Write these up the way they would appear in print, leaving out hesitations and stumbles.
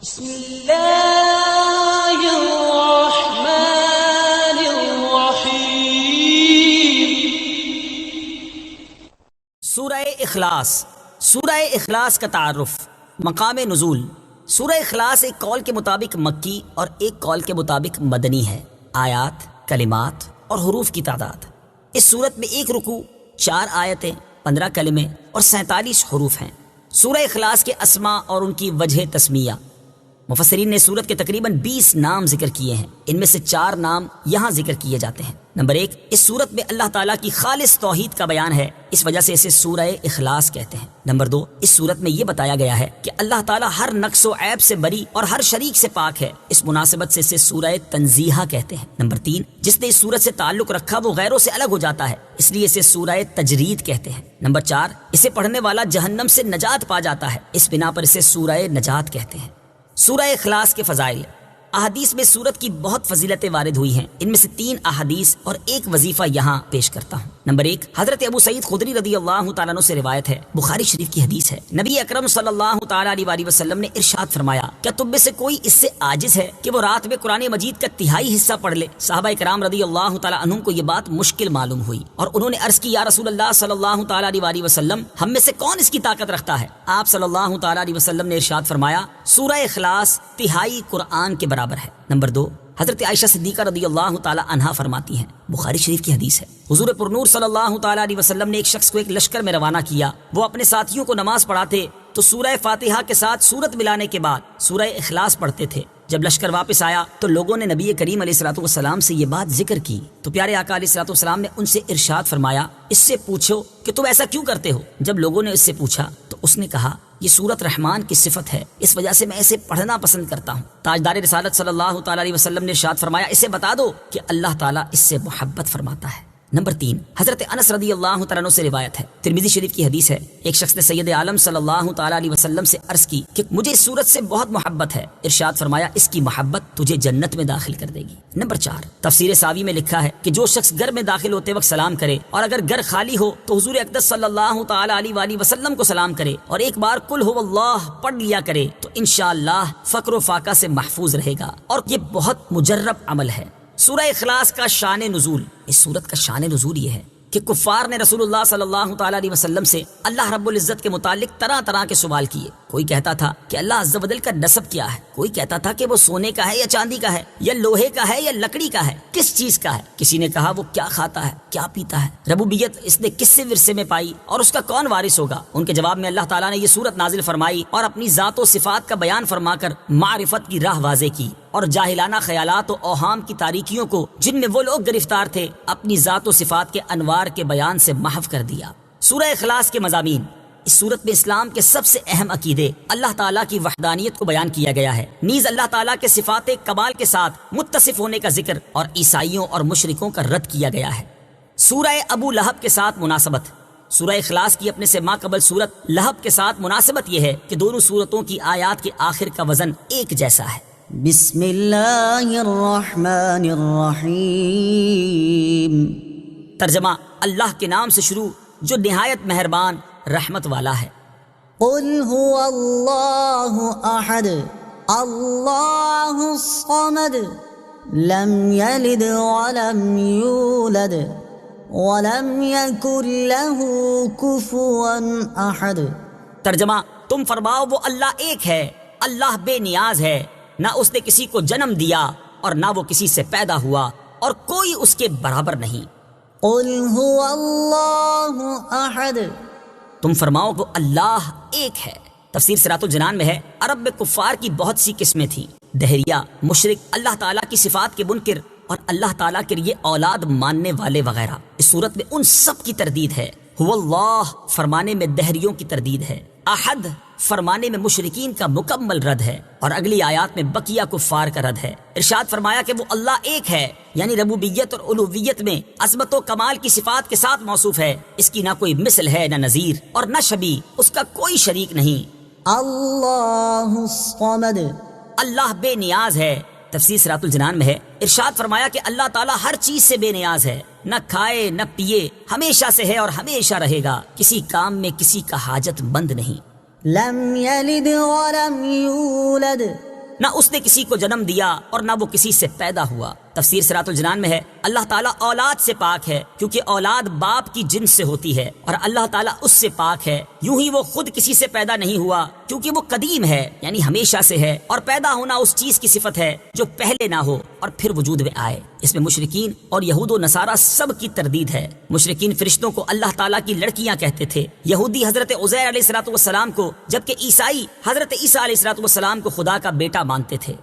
بسم اللہ الرحمن الرحیم۔ سورہ اخلاص۔ سورہ اخلاص کا تعارف، مقام نزول۔ سورہ اخلاص ایک قول کے مطابق مکی اور ایک قول کے مطابق مدنی ہے۔ آیات، کلمات اور حروف کی تعداد: اس صورت میں ایک رکوع، 4 آیتیں، 15 کلمے اور 47 حروف ہیں۔ سورہ اخلاص کے اسماء اور ان کی وجہ تسمیہ: مفسرین نے سورت کے تقریباً 20 نام ذکر کیے ہیں، ان میں سے 4 نام یہاں ذکر کیے جاتے ہیں۔ نمبر 1، اس سورت میں اللہ تعالیٰ کی خالص توحید کا بیان ہے، اس وجہ سے اسے سورہ اخلاص کہتے ہیں۔ نمبر 2، اس سورت میں یہ بتایا گیا ہے کہ اللہ تعالیٰ ہر نقص و عیب سے بری اور ہر شریک سے پاک ہے، اس مناسبت سے اسے سورہ تنزیہہ کہتے ہیں۔ نمبر 3، جس نے اس سورت سے تعلق رکھا وہ غیروں سے الگ ہو جاتا ہے، اس لیے اسے سورہ تجرید کہتے ہیں۔ نمبر 4، اسے پڑھنے والا جہنم سے نجات پا جاتا ہے، اس بنا پر اسے سورہ نجات کہتے ہیں۔ سورہ اخلاص کے فضائل۔ احادیث میں سورت کی بہت فضیلتیں وارد ہوئی ہیں، ان میں سے 3 احادیث اور ایک وظیفہ یہاں پیش کرتا ہوں۔ نمبر 1، حضرت ابو سعید خدری رضی اللہ تعالیٰ عنہ سے روایت ہے، بخاری شریف کی حدیث ہے، نبی اکرم صلی اللہ تعالیٰ علیہ وآلہ وسلم نے ارشاد فرمایا، کیا تم میں سے کوئی اس سے عاجز ہے کہ وہ رات میں قرآن مجید کا تہائی حصہ پڑھ لے؟ صحابہ کرام رضی اللہ تعالیٰ عنہم کو یہ بات مشکل معلوم ہوئی اور انہوں نے عرض کی، یا رسول اللہ صلی اللہ تعالیٰ علیہ وآلہ وسلم، ہم میں سے کون اس کی طاقت رکھتا ہے؟ آپ صلی اللہ تعالیٰ علیہ وسلم نے ارشاد فرمایا، سورہ اخلاص تہائی قرآن کے برابر ہے۔ نمبر 2، حضرت عائشہ صدیقہ رضی اللہ تعالی عنہا فرماتی ہیں، بخاری شریف کی حدیث ہے، حضور پرنور صلی اللہ تعالی علیہ وسلم نے ایک شخص کو ایک لشکر میں روانہ کیا، وہ اپنے ساتھیوں کو نماز پڑھاتے تو سورہ فاتحہ کے ساتھ سورت ملانے کے بعد سورہ اخلاص پڑھتے تھے۔ جب لشکر واپس آیا تو لوگوں نے نبی کریم علیہ الصلوۃ والسلام سے یہ بات ذکر کی تو پیارے آقا علیہ الصلوۃ والسلام نے ان سے ارشاد فرمایا، اس سے پوچھو کہ تم ایسا کیوں کرتے ہو؟ جب لوگوں نے اس سے پوچھا تو اس نے کہا، یہ سورت رحمان کی صفت ہے، اس وجہ سے میں اسے پڑھنا پسند کرتا ہوں۔ تاجدار رسالت صلی اللہ تعالیٰ علیہ وسلم نے ارشاد فرمایا، اسے بتا دو کہ اللہ تعالیٰ اس سے محبت فرماتا ہے۔ نمبر 3، حضرت انس رضی اللہ تعالیٰ عنہ سے روایت ہے، ترمذی شریف کی حدیث ہے، ایک شخص نے سید عالم صلی اللہ تعالیٰ علیہ وسلم سے عرض کی کہ مجھے اس سورت سے بہت محبت ہے، ارشاد فرمایا، اس کی محبت تجھے جنت میں داخل کر دے گی۔ نمبر 4، تفسیر ساوی میں لکھا ہے کہ جو شخص گھر میں داخل ہوتے وقت سلام کرے اور اگر گھر خالی ہو تو حضور اقدس صلی اللہ تعالیٰ علیہ وآلہ وسلم کو سلام کرے اور ایک بار قل هو اللہ پڑھ لیا کرے تو انشاءاللہ فقر و فاقہ سے محفوظ رہے گا، اور یہ بہت مجرب عمل ہے۔ سورہ اخلاص کا شان نزول۔ اس سورت کا شان نزول یہ ہے کہ کفار نے رسول اللہ صلی اللہ تعالیٰ علیہ وسلم سے اللہ رب العزت کے متعلق طرح طرح کے سوال کیے۔ کوئی کہتا تھا کہ اللہ عز و جل کا نسب کیا ہے، کوئی کہتا تھا کہ وہ سونے کا ہے یا چاندی کا ہے یا لوہے کا ہے یا لکڑی کا ہے، کس چیز کا ہے؟ کسی نے کہا وہ کیا کھاتا ہے، کیا پیتا ہے، ربوبیت اس نے کس سے ورثے میں پائی اور اس کا کون وارث ہوگا؟ ان کے جواب میں اللہ تعالیٰ نے یہ سورت نازل فرمائی اور اپنی ذات و صفات کا بیان فرما کر معرفت کی راہ واضح کی اور جاہلانہ خیالات و اوہام کی تاریکیوں کو جن میں وہ لوگ گرفتار تھے اپنی ذات و صفات کے انوار کے بیان سے محو کر دیا۔ سورہ اخلاص کے مضامین۔ اس سورت میں اسلام کے سب سے اہم عقیدے، اللہ تعالیٰ کی وحدانیت کو بیان کیا گیا ہے، نیز اللہ تعالیٰ کے صفات کمال کے ساتھ متصف ہونے کا ذکر اور عیسائیوں اور مشرکوں کا رد کیا گیا ہے۔ سورہ ابو لہب کے ساتھ مناسبت۔ سورہ اخلاص کی اپنے سے ماقبل سورت لہب کے ساتھ مناسبت یہ ہے کہ دونوں سورتوں کی آیات کے آخر کا وزن ایک جیسا ہے۔ بسم اللہ الرحمن الرحیم۔ ترجمہ، اللہ کے نام سے شروع جو نہایت مہربان رحمت والا ہے۔ قل هو اللہ احد اللہ الصمد لم یلد ولم یولد ولم یکن له کفوا احد۔ ترجمہ، تم فرماؤ وہ اللہ ایک ہے، اللہ بے نیاز ہے، نہ اس نے کسی کو جنم دیا اور نہ وہ کسی سے پیدا ہوا اور کوئی اس کے برابر نہیں۔ قل هو اللہ احد۔ تم فرماؤ وہ اللہ ایک ہے۔ تفسیر صراط الجنان میں ہے، عرب میں کفار کی بہت سی قسمیں تھیں، دہریہ، مشرک، اللہ تعالیٰ کی صفات کے منکر اور اللہ تعالیٰ کے لیے اولاد ماننے والے وغیرہ۔ اس صورت میں ان سب کی تردید ہے۔ هو اللہ فرمانے میں دہریوں کی تردید ہے، احد فرمانے میں مشرکین کا مکمل رد ہے، اور اگلی آیات میں بقیہ کفار کا رد ہے۔ ارشاد فرمایا کہ وہ اللہ ایک ہے، یعنی ربوبیت اور الوہیت میں عظمت و کمال کی صفات کے ساتھ موصوف ہے، اس کی نہ کوئی مثل ہے نہ نظیر اور نہ شبیہ، اس کا کوئی شریک نہیں۔ اللہ الصمد۔ اللہ بے نیاز ہے۔ تفسیر صراط الجنان میں ہے، ارشاد فرمایا کہ اللہ تعالیٰ ہر چیز سے بے نیاز ہے، نہ کھائے نہ پیے، ہمیشہ سے ہے اور ہمیشہ رہے گا، کسی کام میں کسی کا حاجت مند نہیں۔ لم یلد ولم یولد نہ اس نے کسی کو جنم دیا اور نہ وہ کسی سے پیدا ہوا۔ تفسیر صراط الجنان میں ہے اللہ تعالیٰ اولاد سے پاک ہے کیونکہ اولاد باپ کی جنس سے ہوتی ہے، اور اللہ تعالیٰ اس سے پاک ہے، یوں ہی وہ خود کسی سے پیدا نہیں ہوا کیونکہ وہ قدیم ہے یعنی ہمیشہ سے ہے، اور پیدا ہونا اس چیز کی صفت ہے جو پہلے نہ ہو اور پھر وجود میں آئے۔ اس میں مشرکین اور یہود و نصارہ سب کی تردید ہے۔ مشرکین فرشتوں کو اللہ تعالیٰ کی لڑکیاں کہتے تھے، یہودی حضرت عزیر علیہ الصلوۃ والسلام کو، جبکہ عیسائی حضرت عیسیٰ علیہ الصلوۃ والسلام کو خدا کا بیٹا مانتے تھے۔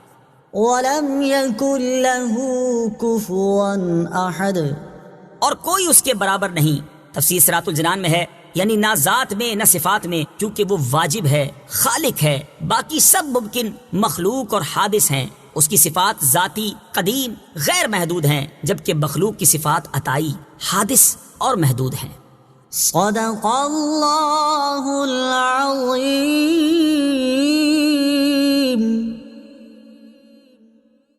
وَلَمْ يَكُنْ لَهُ كُفُوًا أَحَدٌ، اور کوئی اس کے برابر نہیں۔ تفسیر صراط الجنان میں ہے یعنی نہ ذات میں نہ صفات میں، کیونکہ وہ واجب ہے، خالق ہے، باقی سب ممکن مخلوق اور حادث ہیں۔ اس کی صفات ذاتی، قدیم، غیر محدود ہیں، جبکہ مخلوق کی صفات عطائی، حادث اور محدود ہیں۔ صدق اللہ العظیم۔